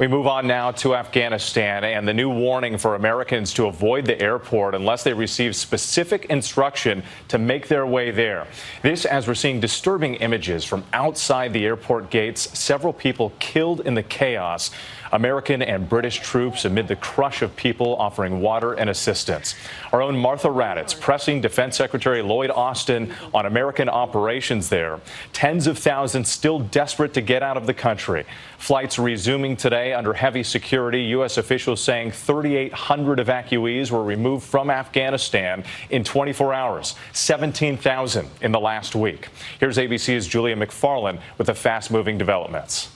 We move on now to Afghanistan and the new warning for Americans to avoid the airport unless they receive specific instruction to make their way there. This as we're seeing disturbing images from outside the airport gates, several people killed in the chaos. American and British troops amid the crush of people offering water and assistance. Our own Martha Raddatz pressing Defense Secretary Lloyd Austin on American operations there. Tens of thousands still desperate to get out of the country. Flights resuming today under heavy security. U.S. officials saying 3,800 evacuees were removed from Afghanistan in 24 hours, 17,000 in the last week. Here's ABC's Julia McFarlane with the fast-moving developments.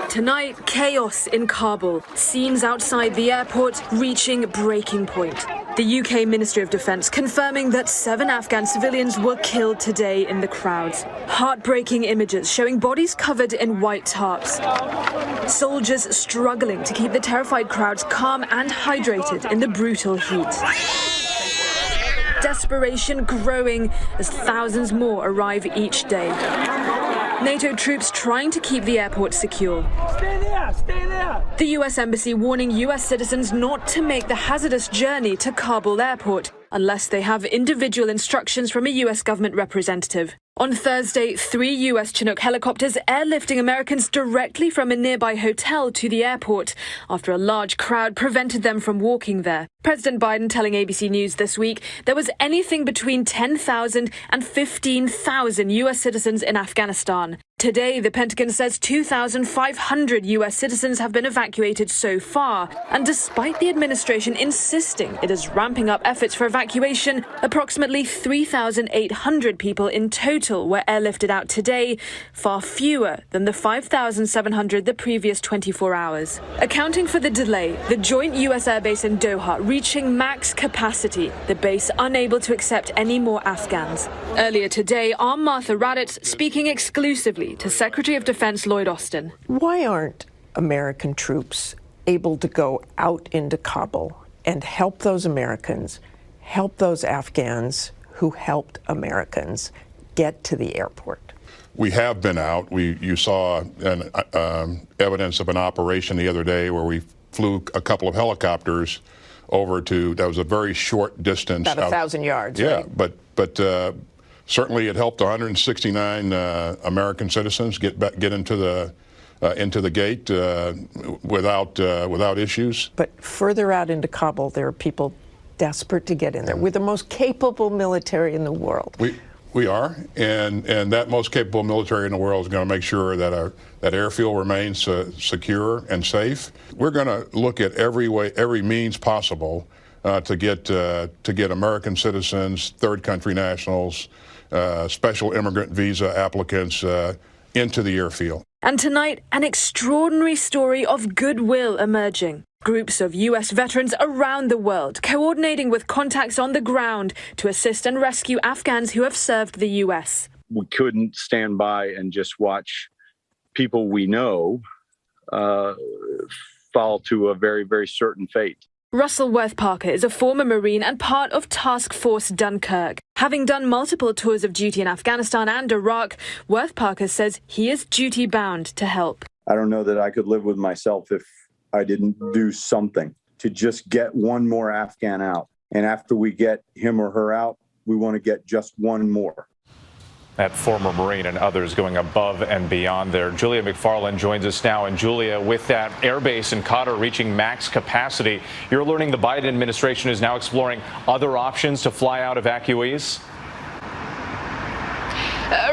Tonight, chaos in Kabul. Scenes outside the airport reaching breaking point. The UK Ministry of Defence confirming that 7 Afghan civilians were killed today in the crowds. Heartbreaking images showing bodies covered in white tarps. Soldiers struggling to keep the terrified crowds calm and hydrated in the brutal heat. Desperation growing as thousands more arrive each day. NATO troops trying to keep the airport secure. Stay there, stay there. The U.S. Embassy warning U.S. citizens not to make the hazardous journey to Kabul airport unless they have individual instructions from a U.S. government representative. On Thursday, 3 U.S. Chinook helicopters airlifting Americans directly from a nearby hotel to the airport after a large crowd prevented them from walking there. President Biden telling ABC News this week there was anything between 10,000 and 15,000 U.S. citizens in Afghanistan. Today, the Pentagon says 2,500 U.S. citizens have been evacuated so far. And despite the administration insisting it is ramping up efforts for evacuation, approximately 3,800 people in total were airlifted out today, far fewer than the 5,700 the previous 24 hours. Accounting for the delay, the joint U.S. airbase in Doha reaching max capacity, the base unable to accept any more Afghans. Earlier today, our Martha Raddatz speaking exclusively to Secretary of Defense Lloyd Austin. Why aren't American troops able to go out into Kabul and help those Americans, help those Afghans who helped Americans get to the airport? We have been out. You saw evidence of an operation the other day where we flew a couple of helicopters over to, that was a very short distance. About 1,000 yards, yeah, right? But certainly it helped 169 American citizens get into the gate without issues. But further out into Kabul, there are people desperate to get in there. We're the most capable military in the world. We are, and that most capable military in the world is going to make sure that that airfield remains secure and safe. We're going to look at every means possible to get American citizens, third country nationals, special immigrant visa applicants into the airfield. And tonight, an extraordinary story of goodwill emerging. Groups of U.S. veterans around the world coordinating with contacts on the ground to assist and rescue Afghans who have served the U.S. We couldn't stand by and just watch people we know fall to a very, very certain fate. Russell Worth Parker is a former Marine and part of Task Force Dunkirk. Having done multiple tours of duty in Afghanistan and Iraq, Worth Parker says he is duty-bound to help. I don't know that I could live with myself if I didn't do something to just get one more Afghan out. And after we get him or her out, we want to get just one more. That former Marine and others going above and beyond there. Julia McFarlane joins us now. And Julia, with that airbase in Qatar reaching max capacity, you're learning the Biden administration is now exploring other options to fly out evacuees?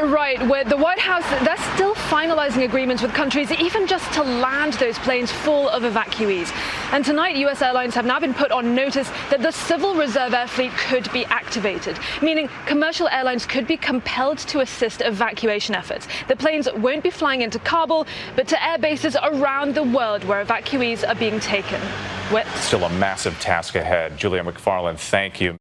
Right, where the White House, they're still finalizing agreements with countries even just to land those planes full of evacuees. And tonight, U.S. airlines have now been put on notice that the Civil Reserve Air Fleet could be activated, meaning commercial airlines could be compelled to assist evacuation efforts. The planes won't be flying into Kabul, but to air bases around the world where evacuees are being taken. Still a massive task ahead. Julia McFarlane, thank you.